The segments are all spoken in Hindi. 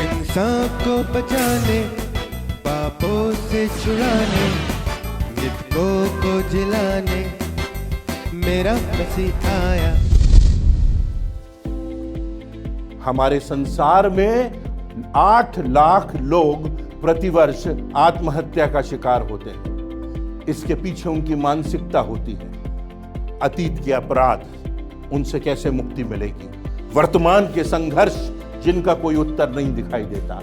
इंसान को बचाने, पापों से छुड़ाने, मृतकों को जिलाने मेरा मसीह आया। हमारे संसार में 8 लाख लोग प्रतिवर्ष आत्महत्या का शिकार होते हैं। इसके पीछे उनकी मानसिकता होती है। अतीत के अपराध, उनसे कैसे मुक्ति मिलेगी? वर्तमान के संघर्ष जिनका कोई उत्तर नहीं दिखाई देता,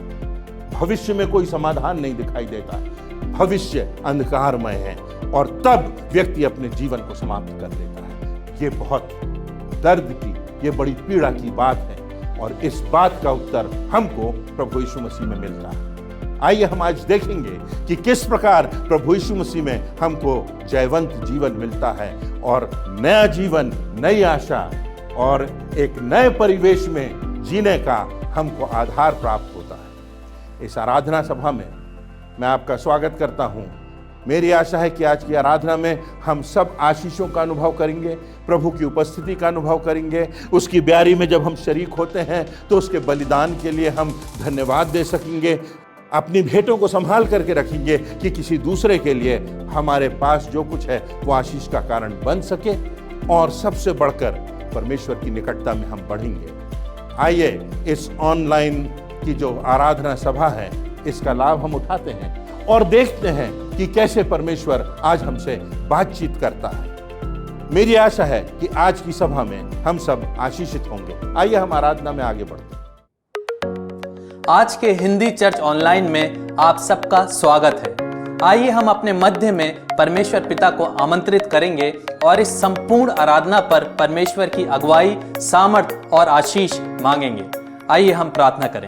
भविष्य में कोई समाधान नहीं दिखाई देता, भविष्य अंधकारमय है और तब व्यक्ति अपने जीवन को समाप्त कर देता है। ये बहुत दर्द की, ये बड़ी पीड़ा की बात है और इस बात का उत्तर हमको प्रभु यीशु मसीह में मिलता है। आइए हम आज देखेंगे कि किस प्रकार प्रभु यीशु मसीह में हमको जयवंत जीवन मिलता है और नया जीवन, नई आशा और एक नए परिवेश में जीने का हमको आधार प्राप्त होता है। इस आराधना सभा में मैं आपका स्वागत करता हूं। मेरी आशा है कि आज की आराधना में हम सब आशीषों का अनुभव करेंगे, प्रभु की उपस्थिति का अनुभव करेंगे। उसकी ब्यारी में जब हम शरीक होते हैं तो उसके बलिदान के लिए हम धन्यवाद दे सकेंगे। अपनी भेंटों को संभाल करके रखेंगे कि किसी दूसरे के लिए हमारे पास जो कुछ है वो आशीष का कारण बन सके और सबसे बढ़कर परमेश्वर की निकटता में हम बढ़ेंगे। आइए इस ऑनलाइन की जो आराधना सभा है इसका लाभ हम उठाते हैं और देखते हैं कि कैसे परमेश्वर आज हमसे बातचीत करता है। मेरी आशा है कि आज की सभा में हम सब आशीषित होंगे। आइए हम आराधना में आगे बढ़ते हैं। आज के हिंदी चर्च ऑनलाइन में आप सबका स्वागत है। आइए हम अपने मध्य में परमेश्वर पिता को आमंत्रित करेंगे और इस संपूर्ण आराधना पर परमेश्वर की अगुवाई, सामर्थ और आशीष मांगेंगे। आइए हम प्रार्थना करें।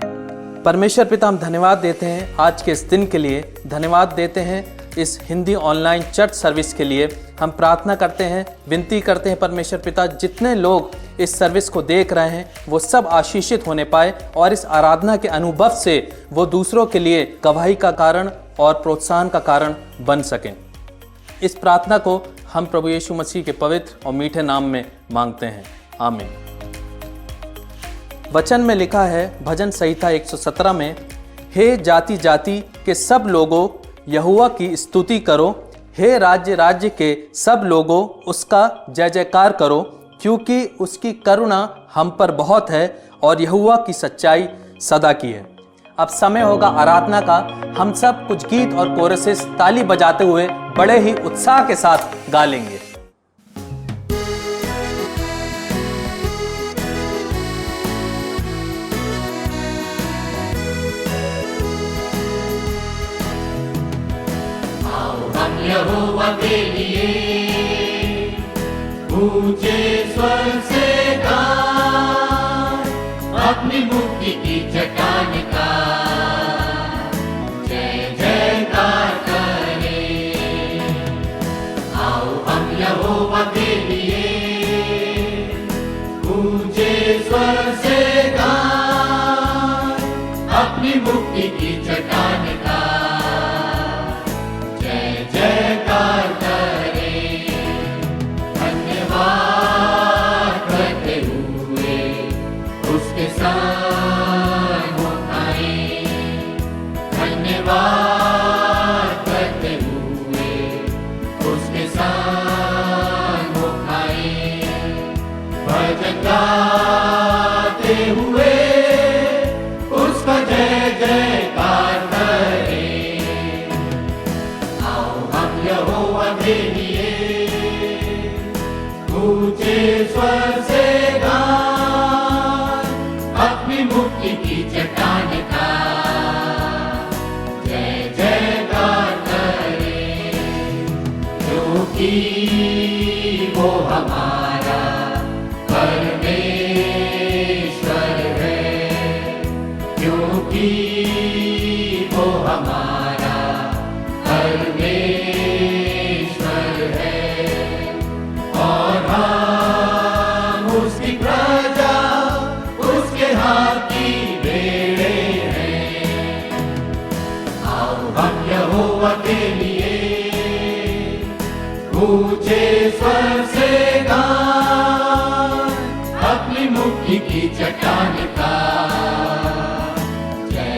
परमेश्वर पिता, हम धन्यवाद देते हैं आज के इस दिन के लिए, धन्यवाद देते हैं इस हिंदी ऑनलाइन चर्च सर्विस के लिए। हम प्रार्थना करते हैं, विनती करते हैं परमेश्वर पिता, जितने लोग इस सर्विस को देख रहे हैं वो सब आशीषित होने पाए और इस आराधना के अनुभव से वो दूसरों के लिए गवाही का कारण और प्रोत्साहन का कारण बन सकें। इस प्रार्थना को हम प्रभु यीशु मसीह के पवित्र और मीठे नाम में मांगते हैं, आमीन। वचन में लिखा है भजन संहिता 117 में, हे जाति जाति के सब लोगों यहोवा की स्तुति करो, हे राज्य राज्य के सब लोगों उसका जय जयकार करो, क्योंकि उसकी करुणा हम पर बहुत है और यहोवा की सच्चाई सदा की है। अब समय होगा आराधना का। हम सब कुछ गीत और कोरसेस ताली बजाते हुए बड़े ही उत्साह के साथ गा लेंगे। यहोवा के लिए ऊंचे स्वर से गाएं, अपनी मुक्ति की चट्टान का जय जयकार करें। आओ हम यहोवा के लिए ऊंचे स्वर से गाएं, अपनी मुक्ति की चट्टान का जयकार करें। धन्यवाद करते हुए उसके संग हो खाएं, धन्यवाद करते हुए उसके संग हो खाएं, भजन गाते हुए उसका जय जयकार करें। यहोवा के लिए ऊंचे स्वर से गाएं, अपनी मुक्ति की चट्टान का जय जयकार करें, क्योंकि वो हमारा परमेश्वर है, क्योंकि वो हमारा परमेश्वर के लिए ऊंचे स्वर से गाएं, अपनी मुक्ति की चट्टान का जय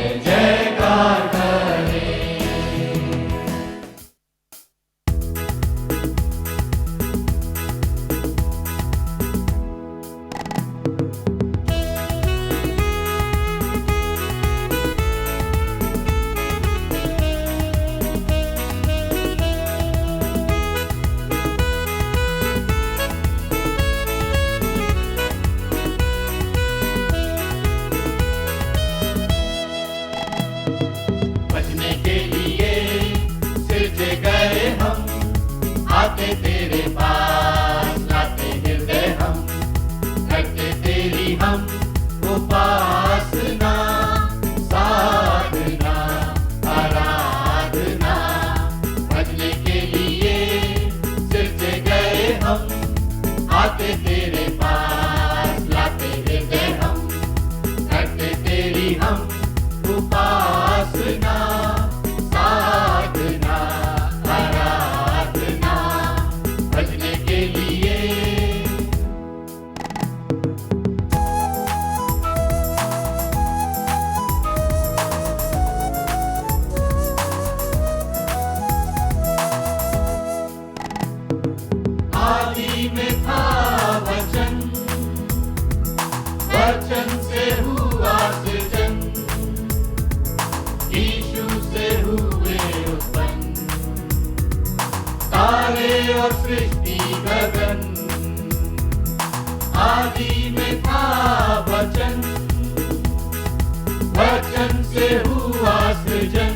से हुआ सृजन,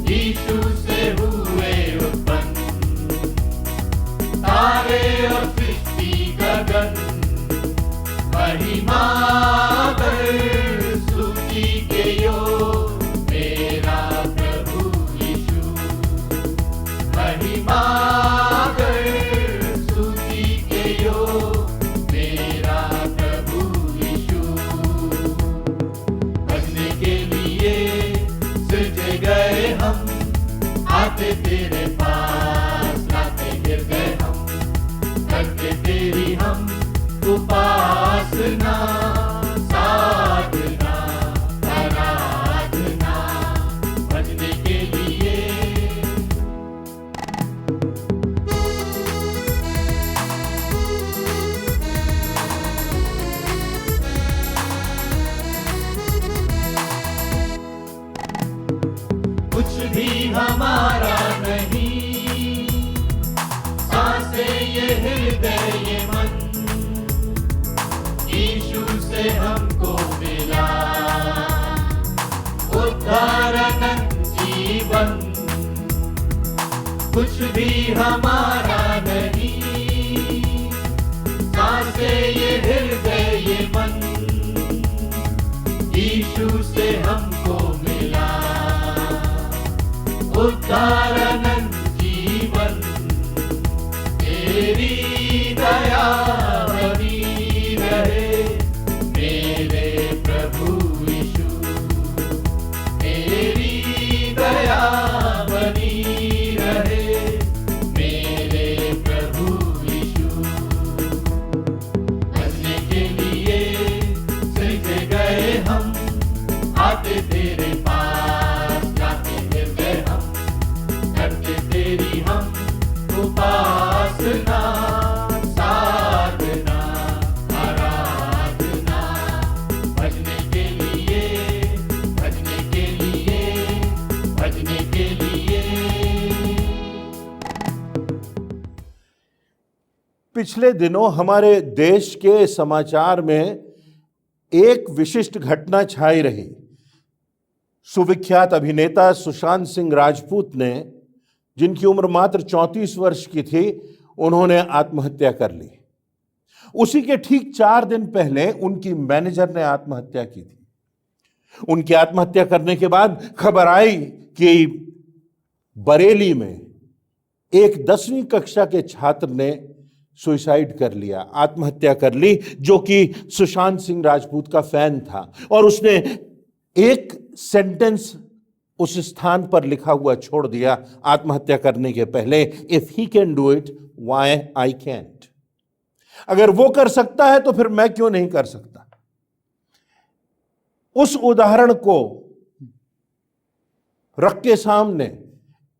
यीशु से हुए उत्पन्न, तारे और सृष्टि गगन, महिमा कर स्तुति के योग मेरा प्रभु यीशु, महिमा कर स्तुति के योग मेरा प्रभु यीशु। बचने के लिए सृजे गए हम, आते तेरे पास, लाते हृदय हम, करते तेरी हम उपासना, साधना, आराधना, बचने के लिए। कुछ भी हमारा नहीं, सांसें ये हृदय ये मन, यीशु से हमको मिला उद्धार अनंत जीवन। कुछ भी हमारा नहीं, सांसें ये हृदय ये मन, यीशु से हमको मिला उद्धार अनंत जीवन। तेरी दया बनी रहे मेरे प्रभु यीशु, तेरी दया बनी रहे मेरे प्रभु यीशु। बचने के लिए सृजे गए हम, आते तेरे पास, लाते हृदय हम, करते तेरी हम उपासना, साधना, आराधना, भजने के लिए, भजने के लिए, भजने के लिए। पिछले दिनों हमारे देश के समाचार में एक विशिष्ट घटना छाई रही। सुविख्यात अभिनेता सुशांत सिंह राजपूत ने, जिनकी उम्र मात्र 34 वर्ष की थी, उन्होंने आत्महत्या कर ली। उसी के ठीक 4 दिन पहले उनकी मैनेजर ने आत्महत्या की थी। उनकी आत्महत्या करने के बाद खबर आई कि बरेली में एक 10वीं कक्षा के छात्र ने सुसाइड कर लिया, आत्महत्या कर ली, जो कि सुशांत सिंह राजपूत का फैन था। और उसने एक सेंटेंस उस स्थान पर लिखा हुआ छोड़ दिया आत्महत्या करने के पहले, if he can do it why I can't. अगर वो कर सकता है तो फिर मैं क्यों नहीं कर सकता। उस उदाहरण को रख के सामने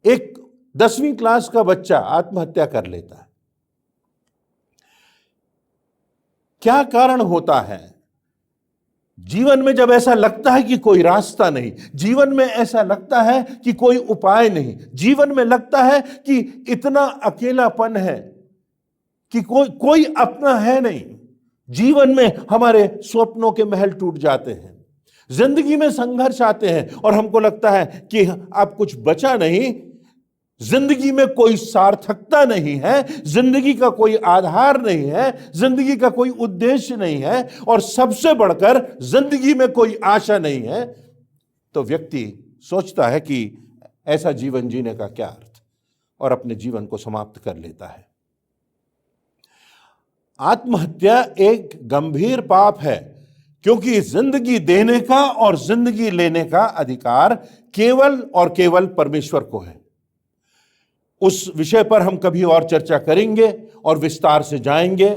एक 10वीं क्लास का बच्चा आत्महत्या कर लेता है। क्या कारण होता है? जीवन में जब ऐसा लगता है कि कोई रास्ता नहीं, जीवन में ऐसा लगता है कि कोई उपाय नहीं, जीवन में लगता है कि इतना अकेलापन है कि कोई अपना है नहीं, जीवन में हमारे स्वप्नों के महल टूट जाते हैं, जिंदगी में संघर्ष आते हैं और हमको लगता है कि अब कुछ बचा नहीं, जिंदगी में कोई सार्थकता नहीं है, जिंदगी का कोई आधार नहीं है, जिंदगी का कोई उद्देश्य नहीं है और सबसे बढ़कर जिंदगी में कोई आशा नहीं है, तो व्यक्ति सोचता है कि ऐसा जीवन जीने का क्या अर्थ, और अपने जीवन को समाप्त कर लेता है। आत्महत्या एक गंभीर पाप है, क्योंकि जिंदगी देने का और जिंदगी लेने का अधिकार केवल और केवल परमेश्वर को है। उस विषय पर हम कभी और चर्चा करेंगे और विस्तार से जाएंगे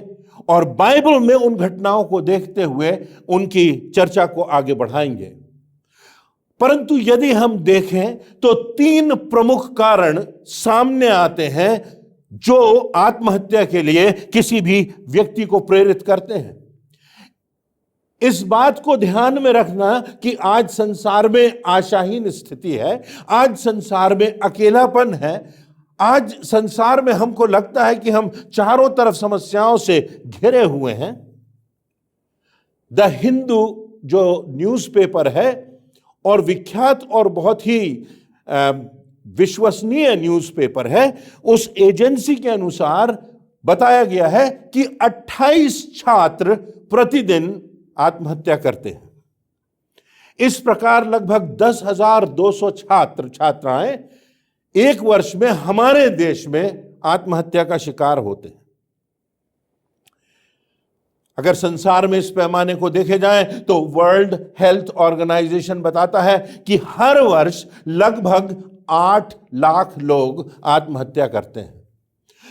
और बाइबल में उन घटनाओं को देखते हुए उनकी चर्चा को आगे बढ़ाएंगे। परंतु यदि हम देखें तो 3 प्रमुख कारण सामने आते हैं जो आत्महत्या के लिए किसी भी व्यक्ति को प्रेरित करते हैं। इस बात को ध्यान में रखना कि आज संसार में आशाहीन स्थिति है, आज संसार में अकेलापन है, आज संसार में हमको लगता है कि हम चारों तरफ समस्याओं से घिरे हुए हैं। द हिंदू जो न्यूज़पेपर है और विख्यात और बहुत ही विश्वसनीय न्यूज़पेपर है, उस एजेंसी के अनुसार बताया गया है कि 28 छात्र प्रतिदिन आत्महत्या करते हैं। इस प्रकार लगभग 10,200 छात्र छात्राएं एक वर्ष में हमारे देश में आत्महत्या का शिकार होते हैं। अगर संसार में इस पैमाने को देखे जाए तो वर्ल्ड हेल्थ ऑर्गेनाइजेशन बताता है कि हर वर्ष लगभग 8 लाख लोग आत्महत्या करते हैं।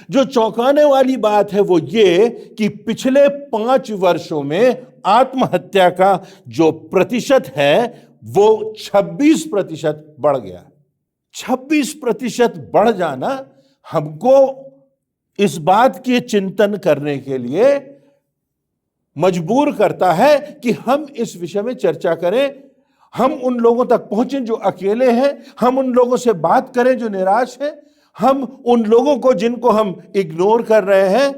जो चौंकाने वाली बात है वो ये कि पिछले 5 वर्षों में आत्महत्या का जो प्रतिशत है वो 26% बढ़ गया। 26% बढ़ जाना हमको इस बात के चिंतन करने के लिए मजबूर करता है कि हम इस विषय में चर्चा करें, हम उन लोगों तक पहुंचें जो अकेले हैं, हम उन लोगों से बात करें जो निराश हैं, हम उन लोगों को जिनको हम इग्नोर कर रहे हैं,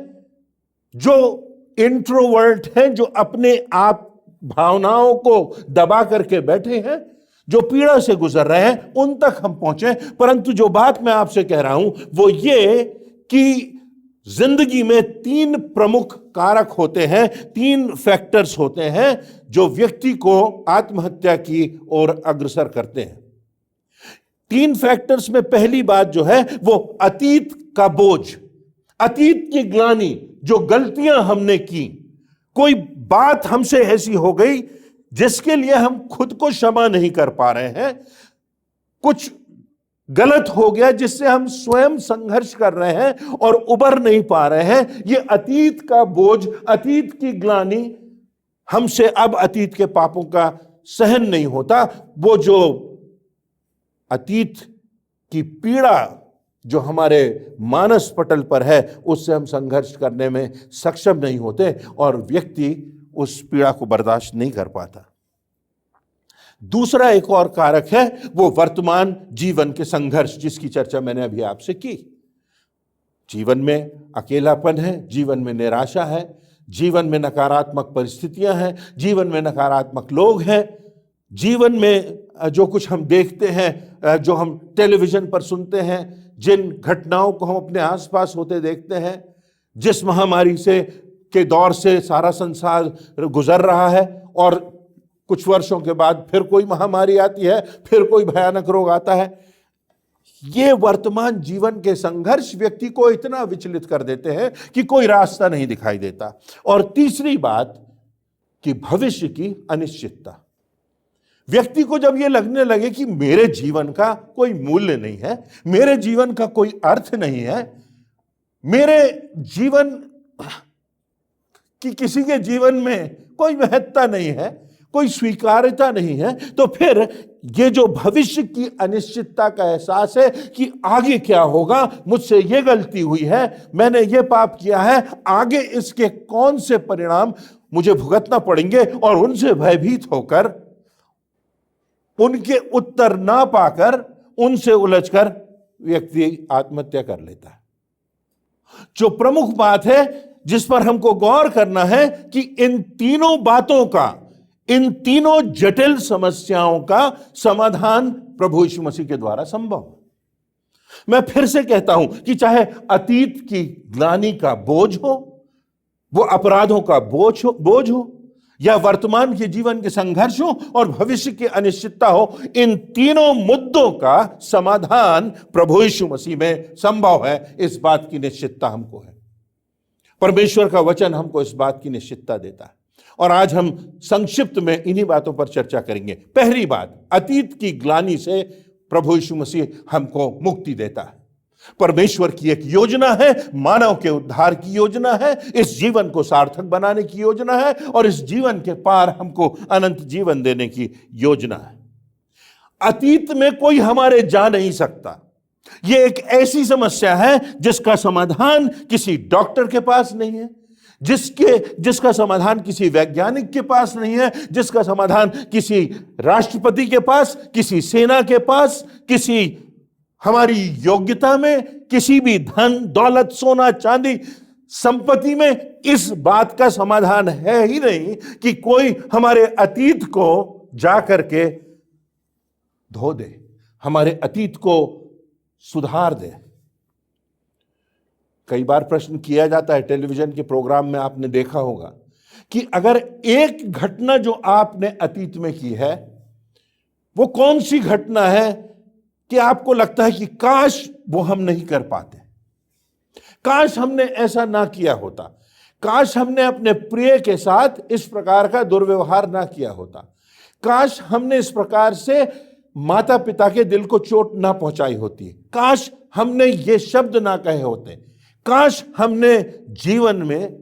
जो इंट्रोवर्ट हैं, जो अपने आप भावनाओं को दबा करके बैठे हैं, जो पीड़ा से गुजर रहे हैं, उन तक हम पहुंचे। परंतु जो बात मैं आपसे कह रहा हूं वो ये कि जिंदगी में 3 प्रमुख कारक होते हैं, 3 फैक्टर्स होते हैं जो व्यक्ति को आत्महत्या की ओर अग्रसर करते हैं। 3 फैक्टर्स में पहली बात जो है वो अतीत का बोझ, अतीत की ग्लानि, जो गलतियां हमने की, कोई बात हमसे ऐसी हो गई जिसके लिए हम खुद को क्षमा नहीं कर पा रहे हैं, कुछ गलत हो गया जिससे हम स्वयं संघर्ष कर रहे हैं और उबर नहीं पा रहे हैं। ये अतीत का बोझ, अतीत की ग्लानि हमसे अब अतीत के पापों का सहन नहीं होता। वो जो अतीत की पीड़ा जो हमारे मानस पटल पर है उससे हम संघर्ष करने में सक्षम नहीं होते और व्यक्ति उस पीड़ा को बर्दाश्त नहीं कर पाता। दूसरा एक और कारक है वो वर्तमान जीवन के संघर्ष, जिसकी चर्चा मैंने अभी आपसे की। जीवन में अकेलापन है, जीवन में निराशा है, जीवन में नकारात्मक परिस्थितियां हैं, जीवन में नकारात्मक लोग हैं, जीवन में जो कुछ हम देखते हैं, जो हम टेलीविजन पर सुनते हैं, जिन घटनाओं को हम अपने आसपास होते देखते हैं, जिस महामारी से के दौर से सारा संसार गुजर रहा है और कुछ वर्षों के बाद फिर कोई महामारी आती है, फिर कोई भयानक रोग आता है। ये वर्तमान जीवन के संघर्ष व्यक्ति को इतना विचलित कर देते हैं कि कोई रास्ता नहीं दिखाई देता। और तीसरी बात कि भविष्य की अनिश्चितता। व्यक्ति को जब ये लगने लगे कि मेरे जीवन का कोई मूल्य नहीं है, मेरे जीवन का कोई अर्थ नहीं है, मेरे जीवन कि किसी के जीवन में कोई महत्ता नहीं है, कोई स्वीकार्यता नहीं है, तो फिर ये जो भविष्य की अनिश्चितता का एहसास है कि आगे क्या होगा, मुझसे ये गलती हुई है, मैंने ये पाप किया है, आगे इसके कौन से परिणाम मुझे भुगतना पड़ेंगे, और उनसे भयभीत होकर, उनके उत्तर ना पाकर, उनसे उलझकर व्यक्ति आत्महत्या कर लेता है। जो प्रमुख बात है जिस पर हमको गौर करना है कि इन तीनों बातों का, इन तीनों जटिल समस्याओं का समाधान प्रभु यीशु मसीह के द्वारा संभव है। मैं फिर से कहता हूं कि चाहे अतीत की ग्लानि का बोझ हो, वो अपराधों का बोझ हो, या वर्तमान के जीवन के संघर्ष हो और भविष्य की अनिश्चितता हो, इन तीनों मुद्दों का समाधान प्रभु यीशु मसीह में संभव है। इस बात की निश्चितता हमको है। परमेश्वर का वचन हमको इस बात की निश्चितता देता है। और आज हम संक्षिप्त में इन्हीं बातों पर चर्चा करेंगे। पहली बात, अतीत की ग्लानि से प्रभु यीशु मसीह हमको मुक्ति देता है। परमेश्वर की एक योजना है, मानव के उद्धार की योजना है, इस जीवन को सार्थक बनाने की योजना है, और इस जीवन के पार हमको अनंत जीवन देने की योजना है। अतीत में कोई हमारे जा नहीं सकता। यह एक ऐसी समस्या है जिसका समाधान किसी डॉक्टर के पास नहीं है, जिसका समाधान किसी वैज्ञानिक के पास नहीं है, जिसका समाधान किसी राष्ट्रपति के पास, किसी सेना के पास, किसी हमारी योग्यता में, किसी भी धन दौलत सोना चांदी संपत्ति में इस बात का समाधान है ही नहीं कि कोई हमारे अतीत को जा करके धो दे, हमारे अतीत को सुधार दे। कई बार प्रश्न किया जाता है, टेलीविजन के प्रोग्राम में आपने देखा होगा कि अगर एक घटना जो आपने अतीत में की है, वो कौन सी घटना है कि आपको लगता है कि काश वो हम नहीं कर पाते, काश हमने ऐसा ना किया होता, काश हमने अपने प्रिय के साथ इस प्रकार का दुर्व्यवहार ना किया होता, काश हमने इस प्रकार से माता पिता के दिल को चोट ना पहुंचाई होती, काश हमने ये शब्द ना कहे होते, काश हमने जीवन में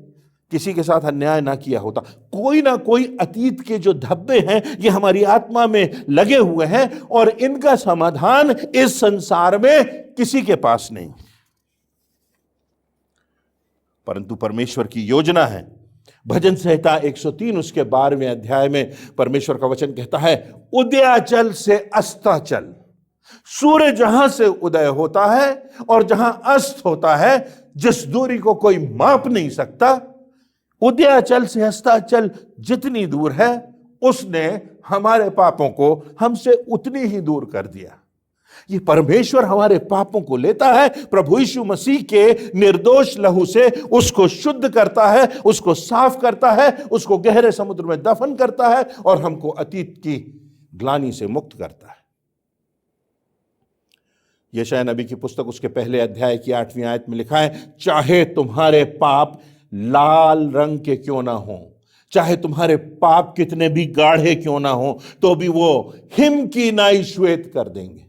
किसी के साथ अन्याय ना किया होता। कोई ना कोई अतीत के जो धब्बे हैं ये हमारी आत्मा में लगे हुए हैं और इनका समाधान इस संसार में किसी के पास नहीं। परंतु परमेश्वर की योजना है। भजन संहिता 103 उसके 12वें अध्याय में परमेश्वर का वचन कहता है, उदयाचल से अस्ताचल, सूर्य जहां से उदय होता है और जहां अस्त होता है, जिस दूरी को कोई माप नहीं सकता, उदयाचल से अस्ताचल जितनी दूर है उसने हमारे पापों को हमसे उतनी ही दूर कर दिया। ये परमेश्वर हमारे पापों को लेता है, प्रभु यीशु मसीह के निर्दोष लहू से उसको शुद्ध करता है, उसको साफ करता है, उसको गहरे समुद्र में दफन करता है और हमको अतीत की ग्लानि से मुक्त करता है। यशायाह नबी की पुस्तक उसके पहले अध्याय की 8वीं आयत में लिखा है, चाहे तुम्हारे पाप लाल रंग के क्यों ना हो, चाहे तुम्हारे पाप कितने भी गाढ़े क्यों ना हो, तो भी वो हिम की नाई श्वेत कर देंगे,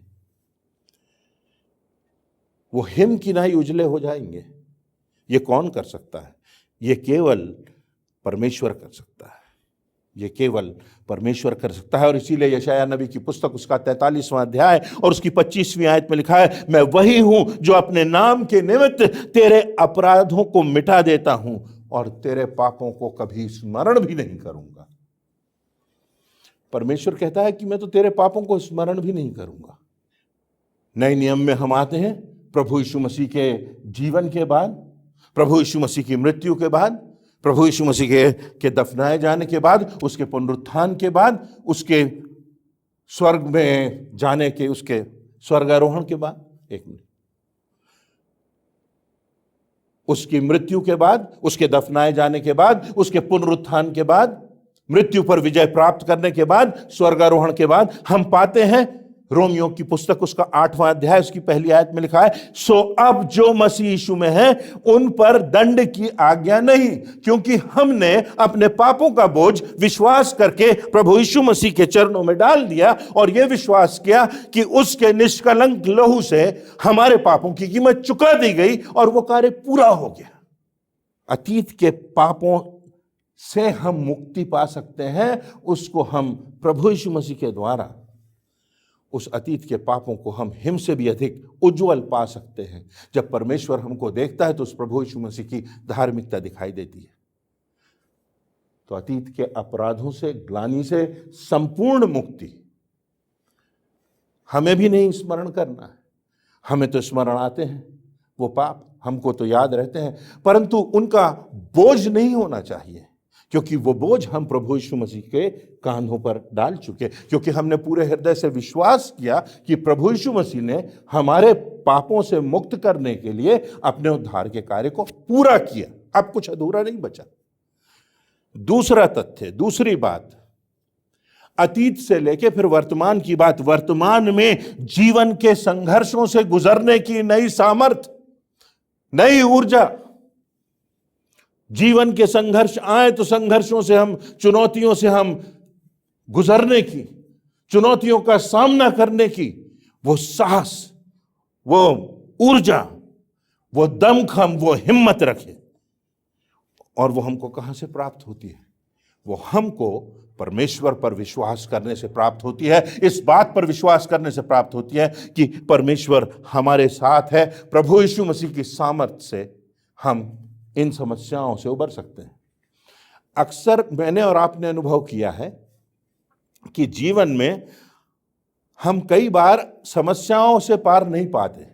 वो हिम की नाई उजले हो जाएंगे। ये कौन कर सकता है? ये केवल परमेश्वर कर सकता है, ये केवल परमेश्वर कर सकता है। और इसीलिए यशायाह नबी की पुस्तक उसका 43वां अध्याय और उसकी 25वीं आयत में लिखा है, मैं वही हूं जो अपने नाम के निमित्त तेरे अपराधों को मिटा देता हूं और तेरे पापों को कभी स्मरण भी नहीं करूंगा। परमेश्वर कहता है कि मैं तो तेरे पापों को स्मरण भी नहीं करूंगा। नए नियम में हम आते हैं प्रभु यीशु मसीह के जीवन के बाद, प्रभु यीशु मसीह की मृत्यु के बाद, प्रभु यीशु मसीह के दफनाए जाने के बाद, उसके पुनरुत्थान के बाद, उसके स्वर्ग में जाने के, उसके स्वर्गारोहण के बाद, एक मिनट, उसकी मृत्यु के बाद, उसके दफनाए जाने के बाद, उसके पुनरुत्थान के बाद, मृत्यु पर विजय प्राप्त करने के बाद, स्वर्गारोहण के बाद हम पाते हैं रोमियो की पुस्तक उसका 8वां अध्याय उसकी पहली आयत में लिखा है, सो अब जो मसीह यीशु में है उन पर दंड की आज्ञा नहीं, क्योंकि हमने अपने पापों का बोझ विश्वास करके प्रभु यीशु मसीह के चरणों में डाल दिया और यह विश्वास किया कि उसके निष्कलंक लहू से हमारे पापों की कीमत चुका दी गई और वो कार्य पूरा हो गया। अतीत के पापों से हम मुक्ति पा सकते हैं, उसको हम प्रभु यीशु मसीह के द्वारा उस अतीत के पापों को हम हिम से भी अधिक उज्जवल पा सकते हैं। जब परमेश्वर हमको देखता है तो उस प्रभु यीशु मसीह की धार्मिकता दिखाई देती है। तो अतीत के अपराधों से, ग्लानि से संपूर्ण मुक्ति हमें भी नहीं स्मरण करना है। हमें तो स्मरण आते हैं वो पाप, हमको तो याद रहते हैं, परंतु उनका बोझ नहीं होना चाहिए, क्योंकि वो बोझ हम प्रभु यीशु मसीह के कांधों पर डाल चुके, क्योंकि हमने पूरे हृदय से विश्वास किया कि प्रभु यीशु मसीह ने हमारे पापों से मुक्त करने के लिए अपने उद्धार के कार्य को पूरा किया। अब कुछ अधूरा नहीं बचा। दूसरा तथ्य, दूसरी बात, अतीत से लेके फिर वर्तमान की बात, वर्तमान में जीवन के संघर्षों से गुजरने की नई सामर्थ्य, नई ऊर्जा। जीवन के संघर्ष आए तो संघर्षों से हम, चुनौतियों से हम गुजरने की, चुनौतियों का सामना करने की वो साहस, वो ऊर्जा, वो दमखम, वो हिम्मत रखे। और वो हमको कहां से प्राप्त होती है? वो हमको परमेश्वर पर विश्वास करने से प्राप्त होती है। इस बात पर विश्वास करने से प्राप्त होती है कि परमेश्वर हमारे साथ है। प्रभु यीशु मसीह की सामर्थ्य से हम इन समस्याओं से उबर सकते हैं। अक्सर मैंने और आपने अनुभव किया है कि जीवन में हम कई बार समस्याओं से पार नहीं पाते।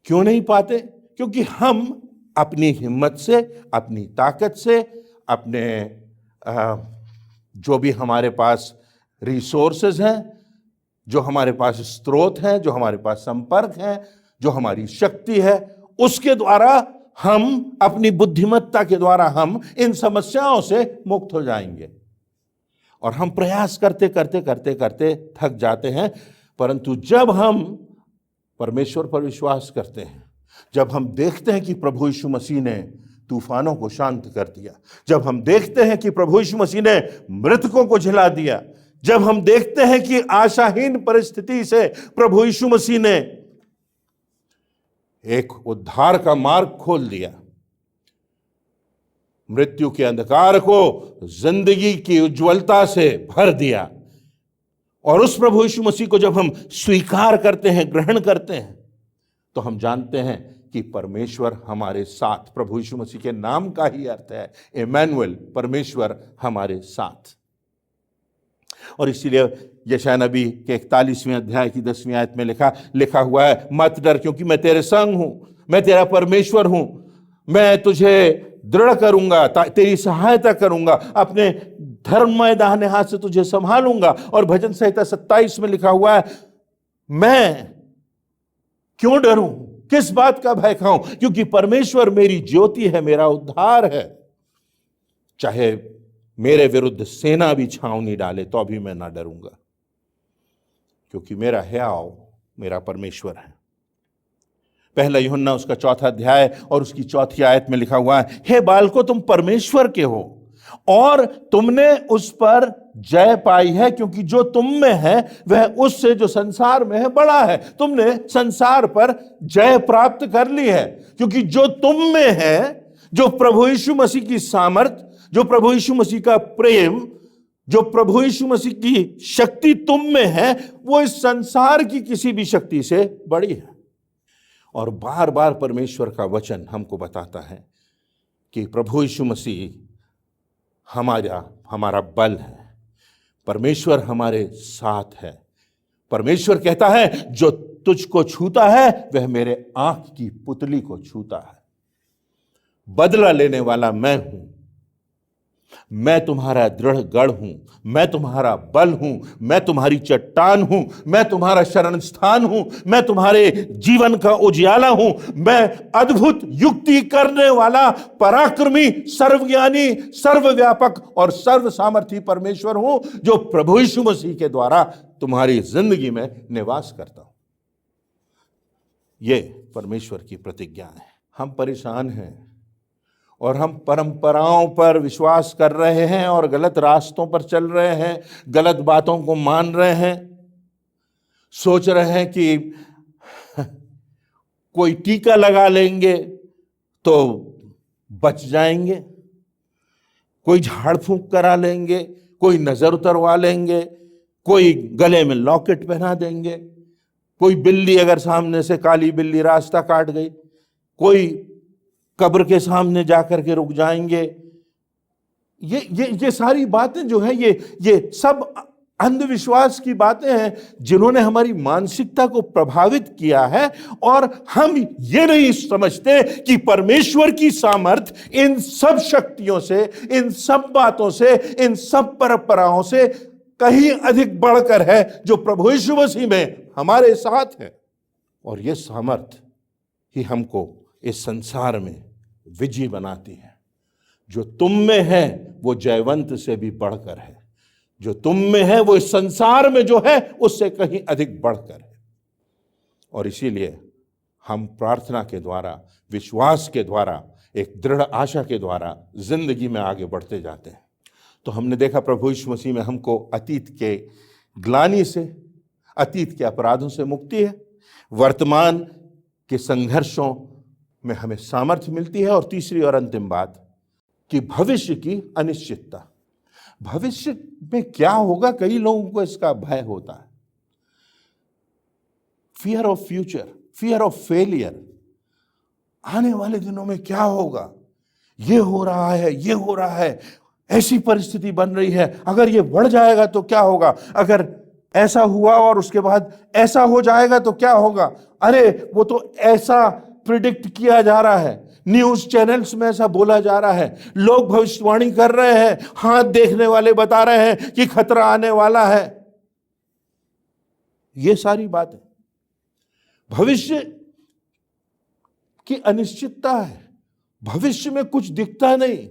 क्यों नहीं पाते? क्योंकि हम अपनी हिम्मत से, अपनी ताकत से, अपने जो भी हमारे पास रिसोर्सेज हैं, जो हमारे पास स्रोत हैं, जो हमारे पास संपर्क हैं, जो हमारी शक्ति है, उसके द्वारा हम, अपनी बुद्धिमत्ता के द्वारा हम इन समस्याओं से मुक्त हो जाएंगे। और हम प्रयास करते करते करते करते थक जाते हैं, परंतु जब हम परमेश्वर पर विश्वास करते हैं, जब हम देखते हैं कि प्रभु यीशु मसीह ने तूफानों को शांत कर दिया, जब हम देखते हैं कि प्रभु यीशु मसीह ने मृतकों को जिला दिया, जब हम देखते हैं कि आशाहीन परिस्थिति से प्रभु यीशु मसीह ने एक उद्धार का मार्ग खोल दिया, मृत्यु के अंधकार को जिंदगी की उज्ज्वलता से भर दिया, और उस प्रभु यीशु मसीह को जब हम स्वीकार करते हैं, ग्रहण करते हैं, तो हम जानते हैं कि परमेश्वर हमारे साथ, प्रभु यीशु मसीह के नाम का ही अर्थ है इमैनुएल, परमेश्वर हमारे साथ। और इसीलिए यशायाह नबी के 41वें अध्याय की 10वीं आयत में लिखा हुआ है, मत डर, क्योंकि मैं तेरे संग हूं, मैं तेरा परमेश्वर हूं, मैं तुझे दृढ़ करूंगा, तेरी सहायता करूंगा, अपने धर्ममय दाहिने हाथ से तुझे संभालूंगा। और भजन संहिता 27 में लिखा हुआ है, मैं क्यों डरूं, किस बात का भय खाऊं, क्योंकि परमेश्वर मेरी ज्योति है, मेरा उद्धार है। चाहे मेरे विरुद्ध सेना भी छावनी डाले तो भी मैं ना डरूंगा, क्योंकि मेरा ሕयाव मेरा परमेश्वर है। पहला यूहन्ना उसका 4 अध्याय और उसकी 4 आयत में लिखा हुआ है, हे बालकों, तुम परमेश्वर के हो और तुमने उस पर जय पाई है, क्योंकि जो तुम में है वह उससे जो संसार में है बड़ा है। तुमने संसार पर जय प्राप्त कर ली है, क्योंकि जो तुम में है, जो प्रभु यीशु मसीह की सामर्थ, जो प्रभु यीशु मसीह का प्रेम, जो प्रभु यीशु मसीह की शक्ति तुम में है, वो इस संसार की किसी भी शक्ति से बड़ी है। और बार बार परमेश्वर का वचन हमको बताता है कि प्रभु यीशु मसीह हमारा बल है, परमेश्वर हमारे साथ है। परमेश्वर कहता है, जो तुझको छूता है वह मेरे आंख की पुतली को छूता है। बदला लेने वाला मैं हूं, मैं तुम्हारा दृढ़ गढ़ हूं, मैं तुम्हारा बल हूं, मैं तुम्हारी चट्टान हूं, मैं तुम्हारा शरण स्थान हूं, मैं तुम्हारे जीवन का उजियाला हूं, मैं अद्भुत युक्ति करने वाला पराक्रमी, सर्वज्ञानी, सर्वव्यापक और सर्व सामर्थी परमेश्वर हूं, जो प्रभु यीशु मसीह के द्वारा तुम्हारी जिंदगी में निवास करता हूं। यह परमेश्वर की प्रतिज्ञा है। हम परेशान हैं और हम परंपराओं पर विश्वास कर रहे हैं और गलत रास्तों पर चल रहे हैं, गलत बातों को मान रहे हैं, सोच रहे हैं कि कोई टीका लगा लेंगे तो बच जाएंगे, कोई झाड़ फूंक करा लेंगे, कोई नजर उतरवा लेंगे, कोई गले में लॉकेट पहना देंगे, कोई बिल्ली अगर सामने से काली बिल्ली रास्ता काट गई, कोई कब्र के सामने जाकर के रुक जाएंगे। ये सारी बातें जो है, ये सब अंधविश्वास की बातें हैं जिन्होंने हमारी मानसिकता को प्रभावित किया है। और हम ये नहीं समझते कि परमेश्वर की सामर्थ इन सब शक्तियों से, इन सब बातों से, इन सब परंपराओं से कहीं अधिक बढ़कर है, जो प्रभु यीशु मसीह में हमारे साथ है। और ये सामर्थ ही हमको इस संसार में विजयी बनाती है। जो तुम में है वो जयवंत से भी बढ़कर है, जो तुम में है वो इस संसार में जो है उससे कहीं अधिक बढ़कर है। और इसीलिए हम प्रार्थना के द्वारा, विश्वास के द्वारा, एक दृढ़ आशा के द्वारा जिंदगी में आगे बढ़ते जाते हैं। तो हमने देखा प्रभु यीशु मसीह में हमको अतीत के ग्लानि से, अतीत के अपराधों से मुक्ति है, वर्तमान के संघर्षों में हमें सामर्थ्य मिलती है, और तीसरी और अंतिम बात कि भविष्य की अनिश्चितता। भविष्य में क्या होगा, कई लोगों को इसका भय होता है। Fear of future, fear of failure. आने वाले दिनों में क्या होगा, ये हो रहा है, ये हो रहा है, ऐसी परिस्थिति बन रही है, अगर ये बढ़ जाएगा तो क्या होगा, अगर ऐसा हुआ और उसके बाद ऐसा हो जाएगा तो क्या होगा, अरे वो तो ऐसा प्रिडिक्ट किया जा रहा है, न्यूज चैनल्स में ऐसा बोला जा रहा है, लोग भविष्यवाणी कर रहे हैं, हाथ देखने वाले बता रहे हैं कि खतरा आने वाला है। ये सारी बात है, भविष्य की अनिश्चितता है, भविष्य में कुछ दिखता नहीं,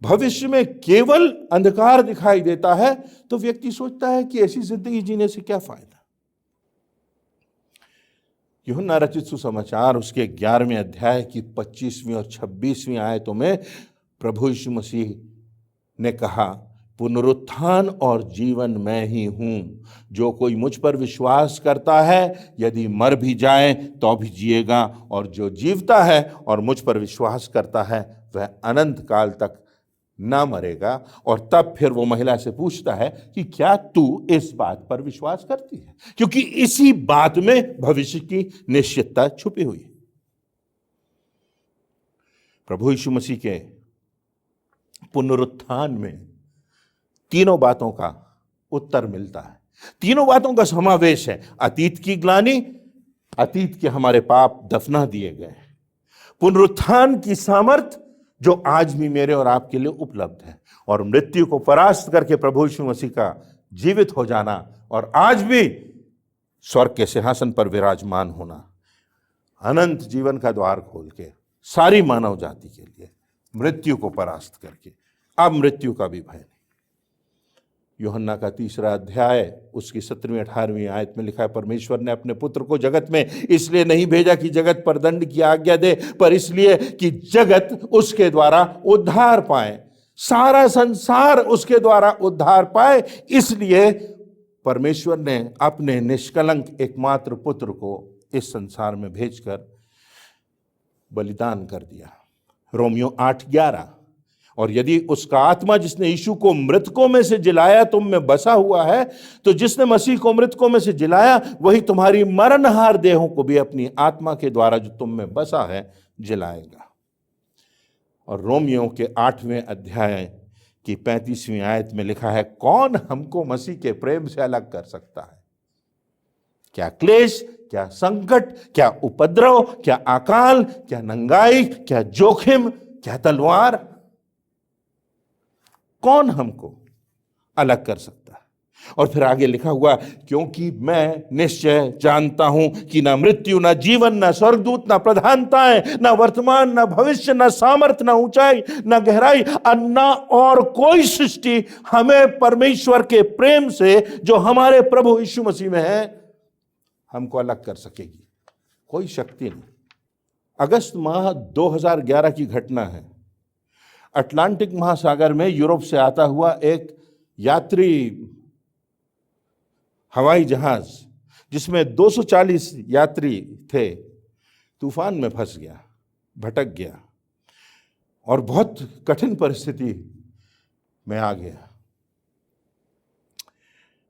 भविष्य में केवल अंधकार दिखाई देता है। तो व्यक्ति सोचता है कि ऐसी जिंदगी जीने से क्या फायदा। यूहन्ना रचित सुसमाचार उसके 11वें अध्याय की 25वीं और 26वीं आयतों में प्रभु यीशु मसीह ने कहा, पुनरुत्थान और जीवन मैं ही हूं, जो कोई मुझ पर विश्वास करता है यदि मर भी जाए तो भी जिएगा, और जो जीवता है और मुझ पर विश्वास करता है वह अनंत काल तक ना मरेगा। और तब फिर वो महिला से पूछता है कि क्या तू इस बात पर विश्वास करती है, क्योंकि इसी बात में भविष्य की निश्चितता छुपी हुई है। प्रभु यीशु मसीह के पुनरुत्थान में तीनों बातों का उत्तर मिलता है, तीनों बातों का समावेश है। अतीत की ग्लानि, अतीत के हमारे पाप दफना दिए गए, पुनरुत्थान की सामर्थ जो आज भी मेरे और आपके लिए उपलब्ध है, और मृत्यु को परास्त करके प्रभु यीशु मसीह का जीवित हो जाना और आज भी स्वर्ग के सिंहासन पर विराजमान होना, अनंत जीवन का द्वार खोल के सारी मानव जाति के लिए, मृत्यु को परास्त करके अब मृत्यु का भी भय नहीं। यूहन्ना का 3रा अध्याय उसकी 17वीं 18वीं आयत में लिखा है, परमेश्वर ने अपने पुत्र को जगत में इसलिए नहीं भेजा कि जगत पर दंड की आज्ञा दे, पर इसलिए कि जगत उसके द्वारा उद्धार पाए, सारा संसार उसके द्वारा उद्धार पाए। इसलिए परमेश्वर ने अपने निष्कलंक एकमात्र पुत्र को इस संसार में भेजकर बलिदान कर दिया, रोमियो 8:11। और यदि उसका आत्मा जिसने यीशु को मृतकों में से जिलाया तुम में बसा हुआ है, तो जिसने मसीह को मृतकों में से जिलाया वही तुम्हारी मरणहार देहों को भी अपनी आत्मा के द्वारा जो तुम में बसा है जिलाएगा। और रोमियो के 8वें अध्याय की 35वीं आयत में लिखा है, कौन हमको मसीह के प्रेम से अलग कर सकता है? क्या क्लेश, क्या संकट, क्या उपद्रव, क्या अकाल, क्या नंगाई, क्या जोखिम, क्या तलवार? कौन हमको अलग कर सकता है? और फिर आगे लिखा हुआ, क्योंकि मैं निश्चय जानता हूं कि ना मृत्यु, ना जीवन, ना स्वर्गदूत, ना प्रधानताएं, ना वर्तमान, ना भविष्य, ना सामर्थ, ना ऊंचाई, ना गहराई, ना और कोई सृष्टि हमें परमेश्वर के प्रेम से जो हमारे प्रभु यीशु मसीह में है हमको अलग कर सकेगी। कोई शक्ति नहीं। अगस्त माह 2011 की घटना है। अटलांटिक महासागर में यूरोप से आता हुआ एक यात्री हवाई जहाज जिसमें 240 यात्री थे, तूफान में फंस गया, भटक गया और बहुत कठिन परिस्थिति में आ गया।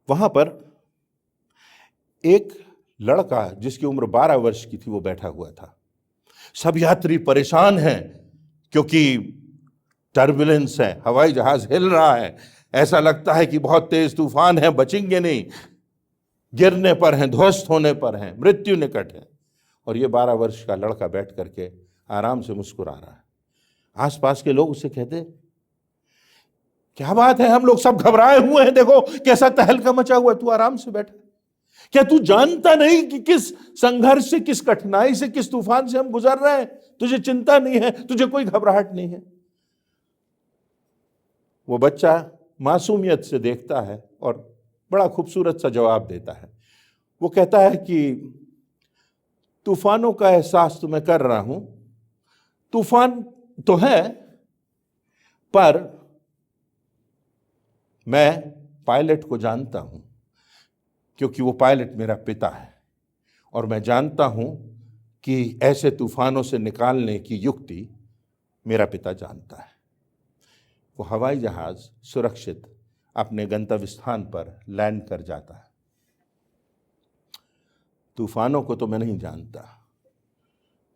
वहां पर एक लड़का जिसकी उम्र 12 वर्ष की थी वो बैठा हुआ था। सब यात्री परेशान हैं क्योंकि टर्बुलेंस है, हवाई जहाज हिल रहा है, ऐसा लगता है कि बहुत तेज तूफान है, बचेंगे नहीं, गिरने पर हैं, ध्वस्त होने पर हैं, मृत्यु निकट है। और ये 12 वर्ष का लड़का बैठ करके आराम से मुस्कुरा रहा है। आसपास के लोग उसे कहते, क्या बात है, हम लोग सब घबराए हुए हैं, देखो कैसा तहलका मचा हुआ है, तू आराम से बैठा। क्या तू जानता नहीं कि किस संघर्ष से, किस कठिनाई से, किस तूफान से हम गुजर रहे हैं? तुझे चिंता नहीं है, तुझे कोई घबराहट नहीं है। वो बच्चा मासूमियत से देखता है और बड़ा खूबसूरत सा जवाब देता है। वो कहता है कि तूफानों का एहसास तो मैं कर रहा हूं, तूफान तो है, पर मैं पायलट को जानता हूं क्योंकि वो पायलट मेरा पिता है, और मैं जानता हूं कि ऐसे तूफानों से निकालने की युक्ति मेरा पिता जानता है। वो हवाई जहाज सुरक्षित अपने गंतव्य स्थान पर लैंड कर जाता है। तूफानों को तो मैं नहीं जानता,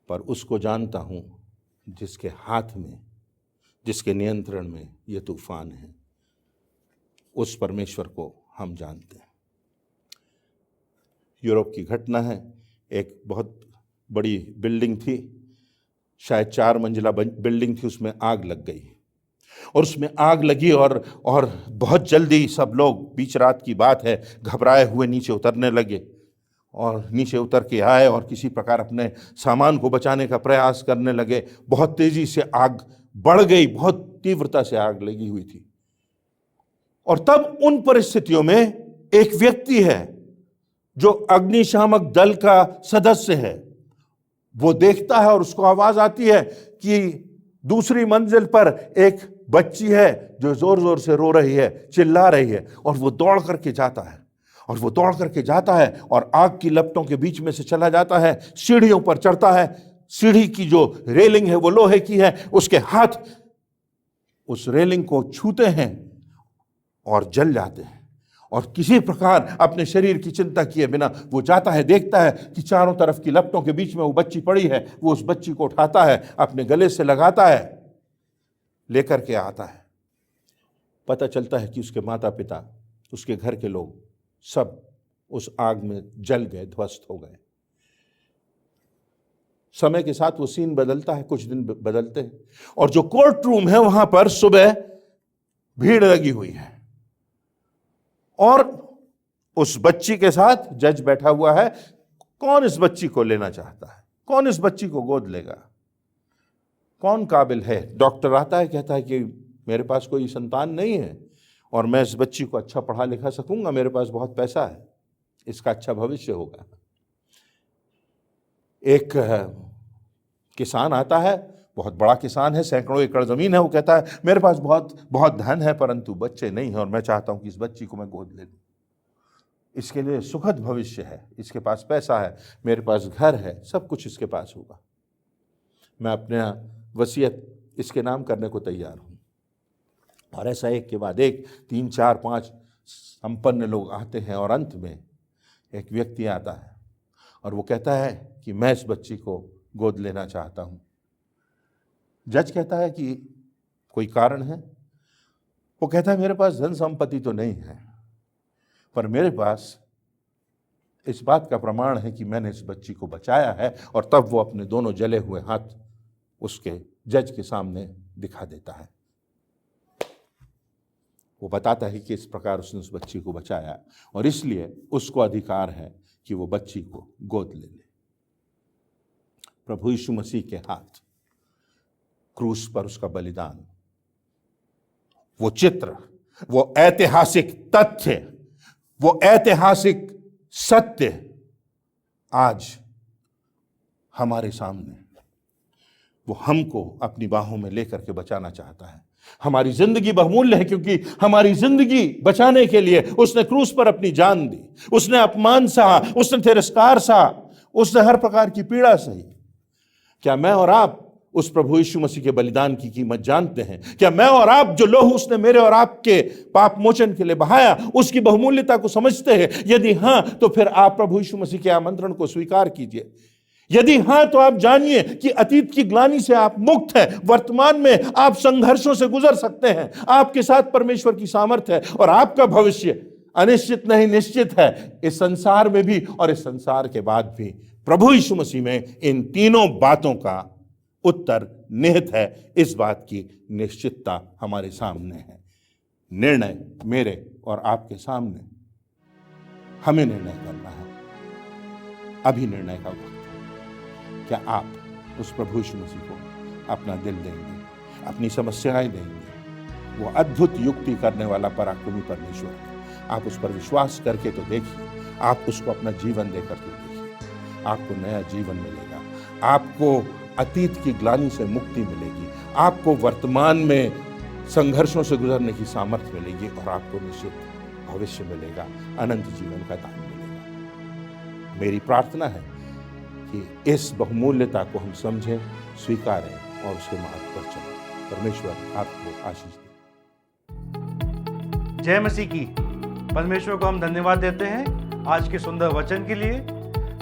पर उसको जानता हूं जिसके हाथ में, जिसके नियंत्रण में ये तूफान है। उस परमेश्वर को हम जानते हैं। यूरोप की घटना है। एक बहुत बड़ी बिल्डिंग थी, शायद 4 मंजिला बिल्डिंग थी, उसमें आग लग गई। और उसमें आग लगी और बहुत जल्दी सब लोग, बीच रात की बात है, घबराए हुए नीचे उतरने लगे और नीचे उतर के आए और किसी प्रकार अपने सामान को बचाने का प्रयास करने लगे। बहुत तेजी से आग बढ़ गई, बहुत तीव्रता से आग लगी हुई थी। और तब उन परिस्थितियों में एक व्यक्ति है जो अग्निशामक दल का सदस्य है, वो देखता है और उसको आवाज आती है कि दूसरी मंजिल पर एक बच्ची है जो जोर जोर से रो रही है, चिल्ला रही है। और वो दौड़ करके जाता है और आग की लपटों के बीच में से चला जाता है, सीढ़ियों पर चढ़ता है। सीढ़ी की जो रेलिंग है वो लोहे की है, उसके हाथ उस रेलिंग को छूते हैं और जल जाते हैं। और किसी प्रकार अपने शरीर की चिंता किए बिना वो जाता है, देखता है कि चारों तरफ की लपटों के बीच में वो बच्ची पड़ी है। वो उस बच्ची को उठाता है, अपने गले से लगाता है, लेकर के आता है। पता चलता है कि उसके माता पिता, उसके घर के लोग सब उस आग में जल गए, ध्वस्त हो गए। समय के साथ वो सीन बदलता है, कुछ दिन बदलते हैं और जो कोर्ट रूम है वहां पर सुबह भीड़ लगी हुई है और उस बच्ची के साथ जज बैठा हुआ है। कौन इस बच्ची को लेना चाहता है? कौन इस बच्ची को गोद लेगा? कौन काबिल है? डॉक्टर आता है, कहता है कि मेरे पास कोई संतान नहीं है और मैं इस बच्ची को अच्छा पढ़ा लिखा सकूंगा, मेरे पास बहुत पैसा है, इसका अच्छा भविष्य होगा। एक किसान आता है, बहुत बड़ा किसान है, सैकड़ों एकड़ जमीन है। वो कहता है मेरे पास बहुत धन है परंतु बच्चे नहीं हैं और मैं चाहता हूं कि इस बच्ची को मैं गोद ले लूं। इसके लिए सुखद भविष्य है, इसके पास पैसा है, मेरे पास घर है, सब कुछ इसके पास होगा। मैं अपने वसीयत इसके नाम करने को तैयार हूं। और ऐसा एक के बाद एक 3, 4, 5 संपन्न लोग आते हैं और अंत में एक व्यक्ति आता है और वो कहता है कि मैं इस बच्ची को गोद लेना चाहता हूं। जज कहता है कि कोई कारण है? वो कहता है मेरे पास धन संपत्ति तो नहीं है, पर मेरे पास इस बात का प्रमाण है कि मैंने इस बच्ची को बचाया है। और तब वो अपने दोनों जले हुए हाथ उसके जज के सामने दिखा देता है। वो बताता है कि इस प्रकार उसने उस बच्ची को बचाया और इसलिए उसको अधिकार है कि वो बच्ची को गोद ले ले। प्रभु यीशु मसीह के हाथ, क्रूस पर उसका बलिदान, वो चित्र, वो ऐतिहासिक तथ्य, वो ऐतिहासिक सत्य आज हमारे सामने, वो हमको अपनी बाहों में लेकर के बचाना चाहता है। हमारी जिंदगी बहुमूल्य है क्योंकि हमारी जिंदगी बचाने के लिए उसने क्रूस पर अपनी जान दी। उसने अपमान सहा, उसने तिरस्कार सहा, उसने हर प्रकार की पीड़ा सही। क्या मैं और आप उस प्रभु यीशु मसीह के बलिदान की कीमत जानते हैं? क्या मैं और आप जो लोह उसने मेरे और आपके पाप मोचन के लिए बहाया, उसकी बहुमूल्यता को समझते हैं? यदि हां, तो फिर आप प्रभु यीशु मसीह के आमंत्रण को स्वीकार कीजिए। यदि हां, तो आप जानिए कि अतीत की ग्लानि से आप मुक्त हैं। वर्तमान में आप संघर्षों से गुजर सकते हैं। आपके साथ परमेश्वर की सामर्थ्य है और आपका भविष्य अनिश्चित नहीं, निश्चित है, इस संसार में भी और इस संसार के बाद भी। प्रभु यीशु मसीह में इन तीनों बातों का उत्तर निहित है। इस बात की निश्चितता हमारे सामने है। निर्णय मेरे और आपके सामने, हमें निर्णय करना है। अभी निर्णय का वक्त है। क्या आप उस प्रभु यीशु मसीह को अपना दिल देंगे, अपनी समस्याएं देंगे? वो अद्भुत युक्ति करने वाला पराक्रमी परमेश्वर है। आप उस पर विश्वास करके तो देखिए, आप उसको अपना जीवन देकर तो देखिए, आपको नया जीवन मिलेगा। आपको अतीत की ग्लानि से मुक्ति मिलेगी, आपको वर्तमान में संघर्षों से गुजरने की सामर्थ्य मिलेगी और आपको निश्चित भविष्य मिलेगा, अनंत जीवन का दान मिलेगा। मेरी प्रार्थना है कि इस बहुमूल्यता को हम समझें, स्वीकारें और उसके मार्ग पर चलें। परमेश्वर आपको आशीष दे। जय मसीह की। परमेश्वर को हम धन्यवाद देते हैं आज के सुंदर वचन के लिए।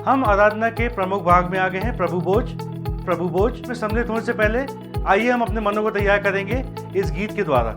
हम आराधना के प्रमुख भाग में आ गए हैं, प्रभु भोज में सम्मिलित होने से पहले आइए हम अपने मनों को तैयार करेंगे इस गीत के द्वारा।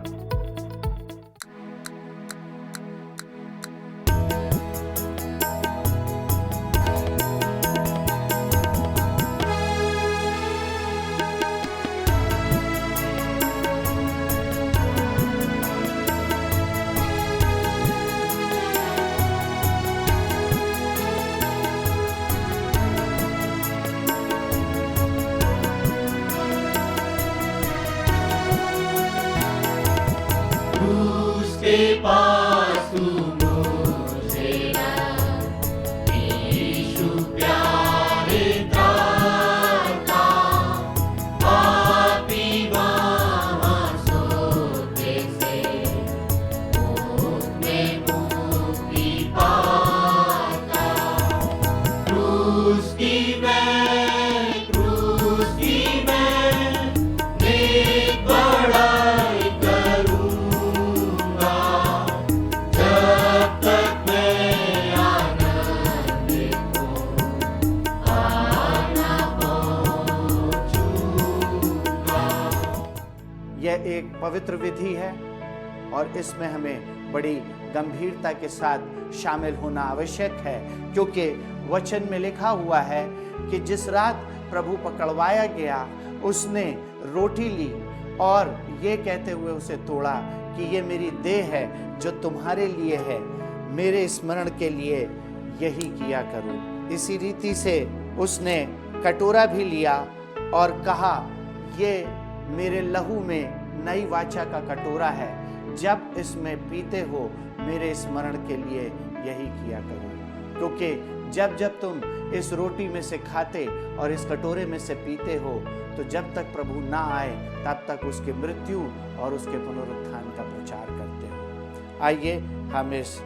पवित्र विधि है और इसमें हमें बड़ी गंभीरता के साथ शामिल होना आवश्यक है, क्योंकि वचन में लिखा हुआ है कि जिस रात प्रभु पकड़वाया गया उसने रोटी ली और ये कहते हुए उसे तोड़ा कि ये मेरी देह है जो तुम्हारे लिए है, मेरे स्मरण के लिए यही किया करो। इसी रीति से उसने कटोरा भी लिया और कहा, ये मेरे लहू में नई वाचा का कटोरा है, जब इसमें पीते हो मेरे स्मरण के लिए यही किया करो। क्योंकि जब जब तुम इस रोटी में से खाते और इस कटोरे में से पीते हो तो जब तक प्रभु ना आए तब तक उसकी मृत्यु और उसके पुनरुत्थान का प्रचार करते हो। आइए हम इस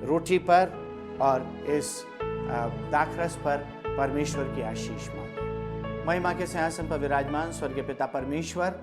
रोटी पर और इस दाखरस पर परमेश्वर की आशीष मांगें। महिमा के सिंहासन पर विराजमान स्वर्गीय पिता परमेश्वर,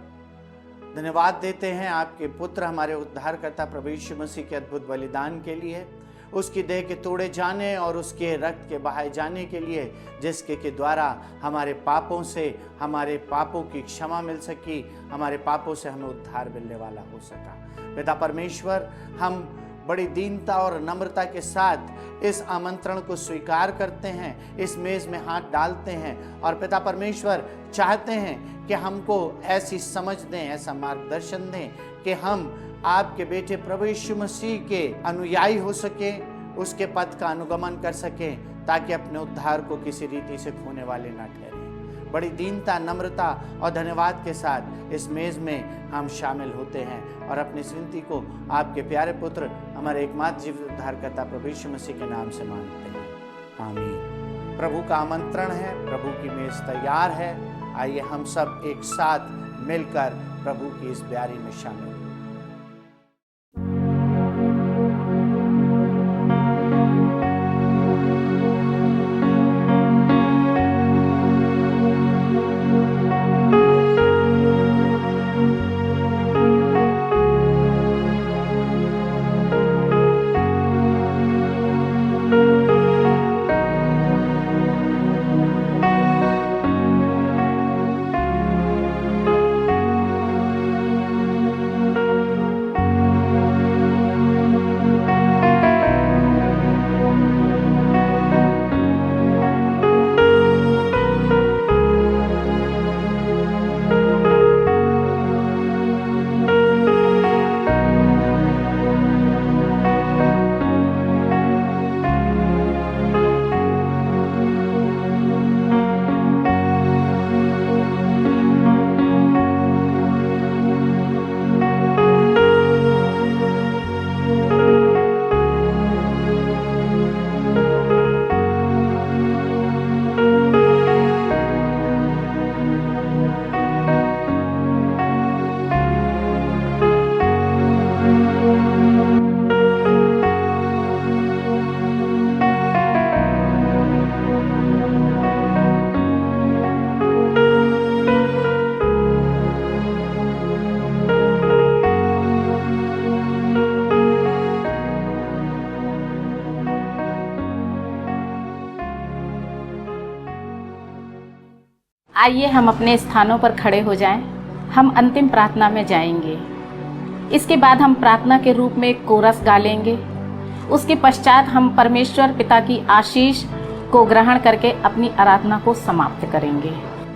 धन्यवाद देते हैं आपके पुत्र हमारे उद्धारकर्ता प्रभु यीशु मसीह के अद्भुत बलिदान के लिए, उसकी देह के तोड़े जाने और उसके रक्त के बहाए जाने के लिए, जिसके के द्वारा हमारे पापों से हमारे पापों की क्षमा मिल सकी, हमारे पापों से हमें उद्धार मिलने वाला हो सका। पिता परमेश्वर, हम बड़ी दीनता और नम्रता के साथ इस आमंत्रण को स्वीकार करते हैं, इस मेज में हाथ डालते हैं और पिता परमेश्वर चाहते हैं कि हमको ऐसी समझ दें, ऐसा मार्गदर्शन दें कि हम आपके बेटे प्रभु यीशु मसीह के अनुयायी हो सके, उसके पथ का अनुगमन कर सकें, ताकि अपने उद्धार को किसी रीति से खोने वाले ना ठहरें। बड़ी दीनता, नम्रता और धन्यवाद के साथ इस मेज में हम शामिल होते हैं और अपनी विनती को आपके प्यारे पुत्र हमारे एकमात्र जीवित उद्धारकर्ता प्रभु यीशु मसीह के नाम से मांगते हैं, आमीन। प्रभु का आमंत्रण है, प्रभु की मेज तैयार है। आइए हम सब एक साथ मिलकर प्रभु की इस ब्यारी में शामिल हों। आइए हम अपने स्थानों पर खड़े हो जाएं। हम अंतिम प्रार्थना में जाएंगे। इसके बाद हम प्रार्थना के रूप में एक कोरस गा लेंगे। उसके पश्चात हम परमेश्वर पिता की आशीष को ग्रहण करके अपनी आराधना को समाप्त करेंगे।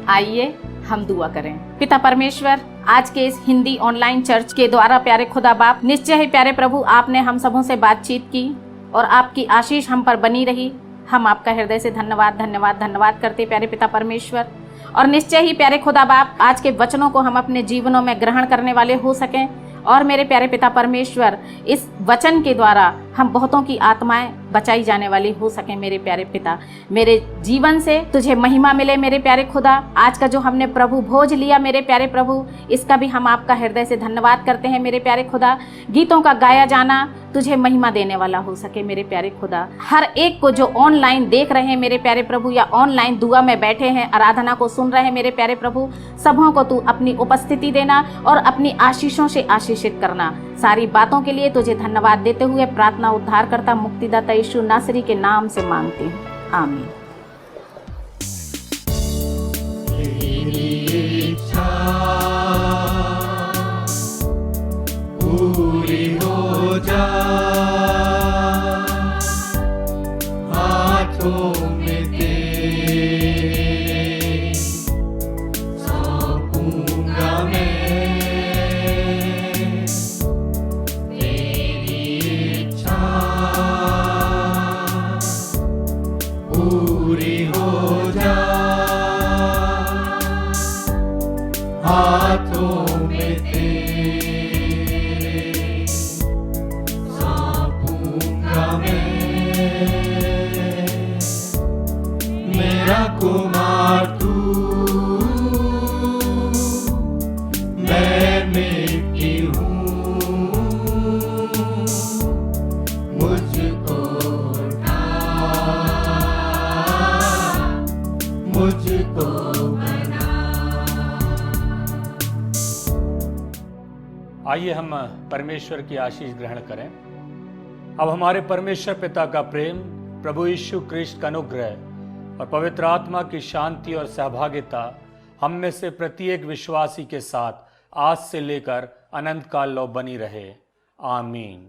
आइए हम दुआ करें। पिता परमेश्वर, आज के इस हिंदी ऑनलाइन चर्च के द्वारा प्यारे खुदा बाप, निश्चय ही प्यारे प्रभु, आपने हम सबों से बातचीत की और आपकी आशीष हम पर बनी रही। हम आपका हृदय से धन्यवाद करते प्यारे पिता परमेश्वर। और निश्चय ही प्यारे खुदा बाप, आज के वचनों को हम अपने जीवनों में ग्रहण करने वाले हो सकें और मेरे प्यारे पिता परमेश्वर, इस वचन के द्वारा हम बहुतों की आत्माएं बचाई जाने वाली हो सके। मेरे प्यारे पिता, मेरे जीवन से तुझे महिमा मिले मेरे प्यारे खुदा। आज का जो हमने प्रभु भोज लिया मेरे प्यारे प्रभु, इसका भी हम आपका हृदय से धन्यवाद करते हैं मेरे प्यारे खुदा। गीतों का गाया जाना तुझे महिमा देने वाला हो सके मेरे प्यारे खुदा। हर एक को जो ऑनलाइन देख रहे हैं मेरे प्यारे प्रभु, या ऑनलाइन दुआ में बैठे हैं, आराधना को सुन रहे हैं मेरे प्यारे प्रभु, सबों को तू अपनी उपस्थिति देना और अपनी आशीषों से आशीषित करना। सारी बातों के लिए तुझे धन्यवाद देते हुए प्रार्थना उद्धारकर्ता मुक्तिदाता यीशु नासरी के नाम से मांगती हूँ, आमीन। तेरी इच्छा पूरी हो जा हाथों में तेरे सौंपूंगा मैं तेरी इच्छा पूरी हो जा हाथों में तेरे सौंपूंगा मैं मेरा कुमार तू मैं मिट्टी हूँ मुझको उठा मुझको आइए हम परमेश्वर की आशीष ग्रहण करें। अब हमारे परमेश्वर पिता का प्रेम, प्रभु यीशु ख्रीष्ट का अनुग्रह और पवित्र आत्मा की शांति और सहभागिता हम में से प्रत्येक विश्वासी के साथ आज से लेकर अनंत काल लो बनी रहे। आमीन।